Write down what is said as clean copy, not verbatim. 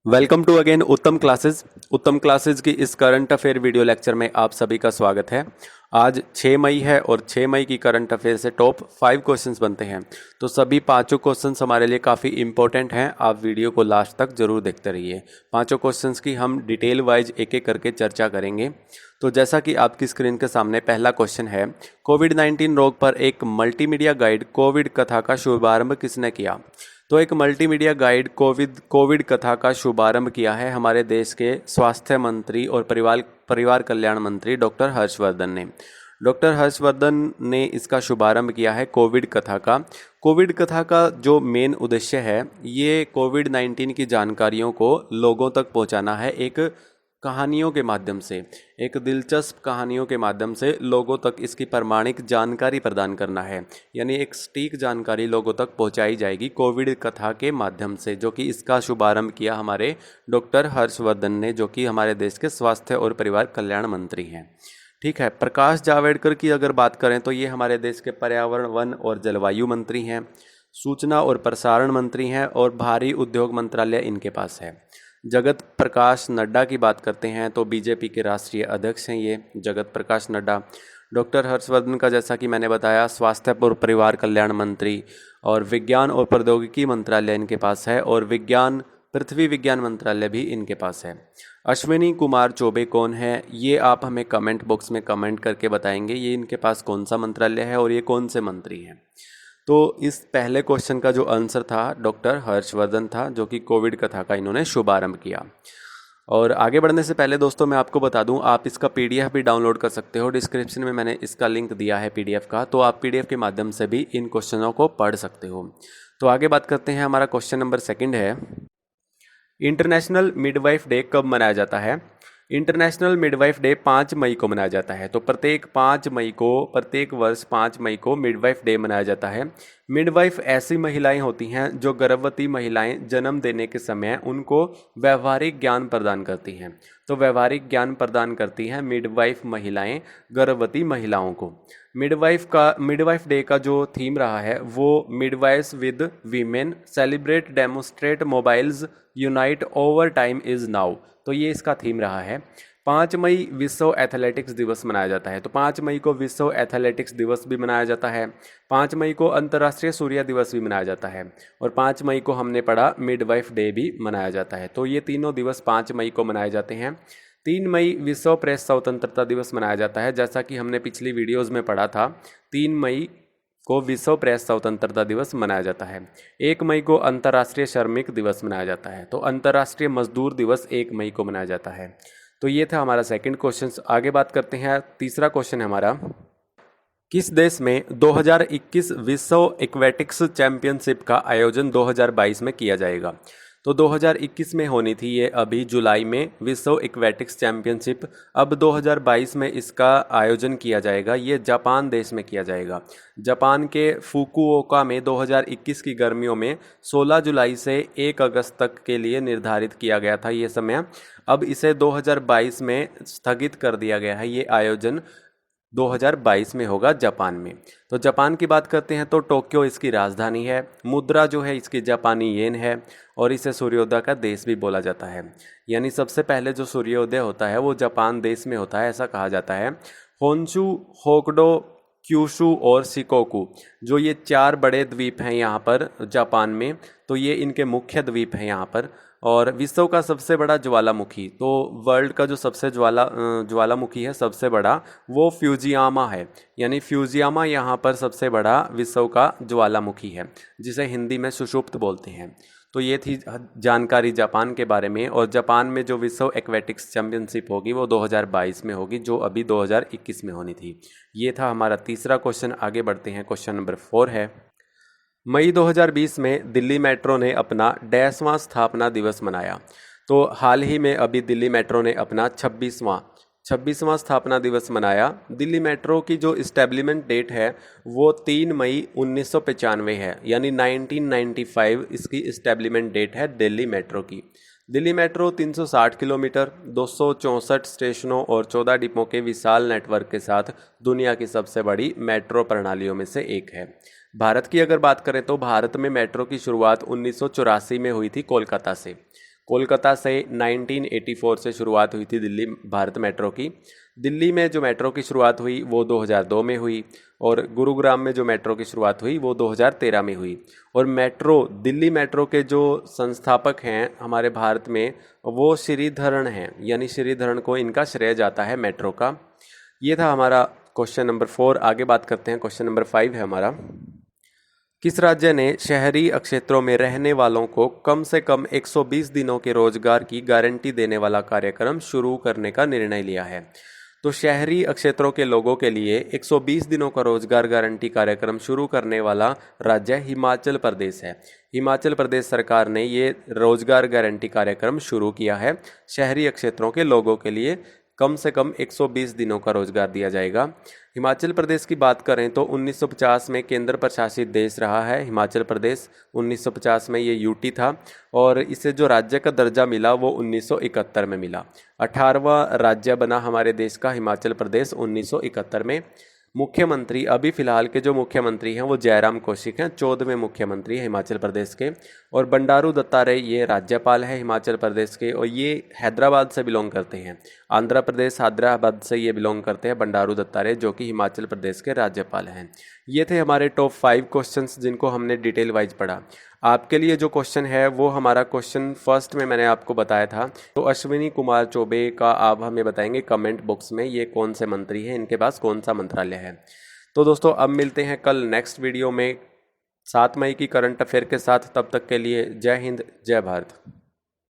Welcome to again उत्तम classes की इस करंट अफेयर वीडियो लेक्चर में आप सभी का स्वागत है। आज 6 मई है और 6 मई की करंट अफेयर से टॉप 5 क्वेश्चंस बनते हैं। तो सभी पांचों क्वेश्चंस हमारे लिए काफ़ी इंपॉर्टेंट हैं। आप वीडियो को लास्ट तक जरूर देखते रहिए। पांचों क्वेश्चंस की हम डिटेल वाइज एक एक करके चर्चा करेंगे। तो जैसा कि आपकी स्क्रीन के सामने पहला क्वेश्चन है, कोविड-19 रोग पर एक मल्टीमीडिया गाइड कोविड कथा का शुभारंभ किसने किया? तो एक मल्टीमीडिया गाइड कोविड कथा का शुभारंभ किया है हमारे देश के स्वास्थ्य मंत्री और परिवार कल्याण मंत्री डॉक्टर हर्षवर्धन ने। डॉक्टर हर्षवर्धन ने इसका शुभारंभ किया है कोविड कथा का। कोविड कथा का जो मेन उद्देश्य है, ये कोविड-19 की जानकारियों को लोगों तक पहुंचाना है। एक कहानियों के माध्यम से, एक दिलचस्प कहानियों के माध्यम से लोगों तक इसकी प्रामाणिक जानकारी प्रदान करना है। यानी एक सटीक जानकारी लोगों तक पहुंचाई जाएगी कोविड कथा के माध्यम से, जो कि इसका शुभारंभ किया हमारे डॉक्टर हर्षवर्धन ने, जो कि हमारे देश के स्वास्थ्य और परिवार कल्याण मंत्री हैं। ठीक है। प्रकाश जावड़ेकर की अगर बात करें तो ये हमारे देश के पर्यावरण, वन और जलवायु मंत्री हैं। सूचना और प्रसारण मंत्री हैं और भारी उद्योग मंत्रालय इनके पास है। जगत प्रकाश नड्डा की बात करते हैं तो बीजेपी के राष्ट्रीय अध्यक्ष हैं ये जगत प्रकाश नड्डा। डॉक्टर हर्षवर्धन का, जैसा कि मैंने बताया, स्वास्थ्य और परिवार कल्याण मंत्री, और विज्ञान और प्रौद्योगिकी मंत्रालय इनके पास है, और पृथ्वी विज्ञान मंत्रालय भी इनके पास है। अश्विनी कुमार चौबे कौन है, ये आप हमें कमेंट बॉक्स में कमेंट करके बताएंगे ये इनके पास कौन सा मंत्रालय है और ये कौन से मंत्री हैं। तो इस पहले क्वेश्चन का जो आंसर था डॉक्टर हर्षवर्धन था, जो कि कोविड कथा का इन्होंने शुभारंभ किया। और आगे बढ़ने से पहले दोस्तों मैं आपको बता दूं, आप इसका पीडीएफ भी डाउनलोड कर सकते हो। डिस्क्रिप्शन में मैंने इसका लिंक दिया है पीडीएफ का, तो आप पीडीएफ के माध्यम से भी इन क्वेश्चनों को पढ़ सकते हो। तो आगे बात करते हैं। हमारा क्वेश्चन नंबर 2 है, इंटरनेशनल मिडवाइफ डे कब मनाया जाता है? इंटरनेशनल मिडवाइफ डे 5 मई को मनाया जाता है। तो प्रत्येक वर्ष 5 मई को मिडवाइफ डे मनाया जाता है। मिडवाइफ ऐसी महिलाएं होती हैं जो गर्भवती महिलाएं जन्म देने के समय उनको व्यवहारिक ज्ञान प्रदान करती हैं। तो व्यवहारिक ज्ञान प्रदान करती हैं मिडवाइफ महिलाएं गर्भवती महिलाओं को। मिडवाइफ डे का जो थीम रहा है वो midwives with women celebrate demonstrate mobiles unite over time is now. तो ये इसका थीम रहा है। 5 मई विश्व एथलेटिक्स दिवस मनाया जाता है। तो 5 मई को विश्व एथलेटिक्स दिवस भी मनाया जाता है। 5 मई को अंतर्राष्ट्रीय सूर्य दिवस भी मनाया जाता है। और 5 मई को हमने पढ़ा मिडवाइफ डे भी मनाया जाता है। तो ये तीनों दिवस 5 मई को मनाए जाते हैं। 3 मई विश्व प्रेस स्वतंत्रता दिवस मनाया जाता है। जैसा कि हमने पिछली वीडियोज़ में पढ़ा था, 3 मई को विश्व प्रेस स्वतंत्रता दिवस मनाया जाता है। 1 मई को अंतर्राष्ट्रीय श्रमिक दिवस मनाया जाता है। तो अंतर्राष्ट्रीय मजदूर दिवस 1 मई को मनाया जाता है। तो ये था हमारा सेकंड क्वेश्चन। आगे बात करते हैं। तीसरा क्वेश्चन है हमारा, किस देश में 2021 विश्व एक्वेटिक्स चैंपियनशिप का आयोजन 2022 में किया जाएगा? तो 2021 में होनी थी ये, अभी जुलाई में विश्व एक्वेटिक्स चैंपियनशिप। अब 2022 में इसका आयोजन किया जाएगा। ये जापान देश में किया जाएगा। जापान के फुकुओका में 2021 की गर्मियों में 16 जुलाई से 1 अगस्त तक के लिए निर्धारित किया गया था ये समय। अब इसे 2022 में स्थगित कर दिया गया है। ये आयोजन 2022 में होगा जापान में। तो जापान की बात करते हैं तो टोक्यो इसकी राजधानी है। मुद्रा जो है इसकी जापानी येन है और इसे सूर्योदय का देश भी बोला जाता है। यानी सबसे पहले जो सूर्योदय होता है वो जापान देश में होता है, ऐसा कहा जाता है। होन्शु, होक्काइडो, क्यूशु और शिकोकू, जो ये 4 बड़े द्वीप हैं यहाँ पर जापान में, तो ये इनके मुख्य द्वीप हैं यहाँ पर। और विश्व का सबसे बड़ा ज्वालामुखी, तो वर्ल्ड का जो सबसे ज्वालामुखी है सबसे बड़ा, वो फ्यूजियामा है। यानी फ्यूजियामा यहाँ पर सबसे बड़ा विश्व का ज्वालामुखी है, जिसे हिंदी में सुषुप्त बोलते हैं। तो ये थी जानकारी जापान के बारे में। और जापान में जो विश्व एक्वेटिक्स चैंपियनशिप होगी वो 2022 में होगी, जो अभी 2021 में होनी थी। ये था हमारा तीसरा क्वेश्चन। आगे बढ़ते हैं। क्वेश्चन नंबर 4 है, मई 2020 में दिल्ली मेट्रो ने अपना 10वां स्थापना दिवस मनाया। तो हाल ही में अभी दिल्ली मेट्रो ने अपना 26वां स्थापना दिवस मनाया। दिल्ली मेट्रो की जो इस्टेब्लिशमेंट डेट है वो 3 मई 1995 है, यानी 1995 इसकी इस्टेब्लिशमेंट डेट है दिल्ली मेट्रो की। दिल्ली मेट्रो 360 किलोमीटर, 264 स्टेशनों और 14 डिपो के विशाल नेटवर्क के साथ दुनिया की सबसे बड़ी मेट्रो प्रणालियों में से एक है। भारत की अगर बात करें तो भारत में मेट्रो की शुरुआत 1984 में हुई थी कोलकाता से। कोलकाता से 1984 से शुरुआत हुई थी दिल्ली भारत मेट्रो की। दिल्ली में जो मेट्रो की शुरुआत हुई वो 2002 में हुई और गुरुग्राम में जो मेट्रो की शुरुआत हुई वो 2013 में हुई। और दिल्ली मेट्रो के जो संस्थापक हैं हमारे भारत में वो श्रीधरन हैं, यानी श्रीधरन को इनका श्रेय जाता है मेट्रो का। ये था हमारा क्वेश्चन नंबर 4। आगे बात करते हैं, क्वेश्चन नंबर 5 है हमारा। किस राज्य ने शहरी क्षेत्रों में रहने वालों को कम से कम 120 दिनों के रोजगार की गारंटी देने वाला कार्यक्रम शुरू करने का निर्णय लिया है? तो शहरी क्षेत्रों के लोगों के लिए 120 दिनों का रोजगार गारंटी कार्यक्रम शुरू करने वाला राज्य हिमाचल प्रदेश है। हिमाचल प्रदेश सरकार ने ये रोजगार गारंटी कार्यक्रम शुरू किया है। शहरी क्षेत्रों के लोगों के लिए कम से कम 120 दिनों का रोजगार दिया जाएगा। हिमाचल प्रदेश की बात करें तो 1950 में केंद्र प्रशासित देश रहा है हिमाचल प्रदेश। 1950 में ये यूटी था और इसे जो राज्य का दर्जा मिला वो 1971 में मिला। 18वां राज्य बना हमारे देश का हिमाचल प्रदेश 1971 में। मुख्यमंत्री अभी फिलहाल के जो मुख्यमंत्री हैं वो जयराम कौशिक हैं, 14वें मुख्यमंत्री हैं हिमाचल प्रदेश के। और बंडारू दत्तात्रेय ये राज्यपाल है हिमाचल प्रदेश के और ये हैदराबाद से बिलोंग करते हैं। आंध्र प्रदेश हैदराबाद से ये बिलोंग करते हैं बंडारू दत्तात्रेय, जो कि हिमाचल प्रदेश के राज्यपाल हैं। ये थे हमारे टॉप 5 क्वेश्चंस जिनको हमने डिटेल वाइज पढ़ा। आपके लिए जो क्वेश्चन है वो हमारा क्वेश्चन फर्स्ट में मैंने आपको बताया था। तो अश्विनी कुमार चौबे का आप हमें बताएंगे कमेंट बॉक्स में ये कौन से मंत्री हैं, इनके पास कौन सा मंत्रालय है। तो दोस्तों अब मिलते हैं कल नेक्स्ट वीडियो में 7 मई की करंट अफेयर के साथ। तब तक के लिए जय हिंद, जय भारत।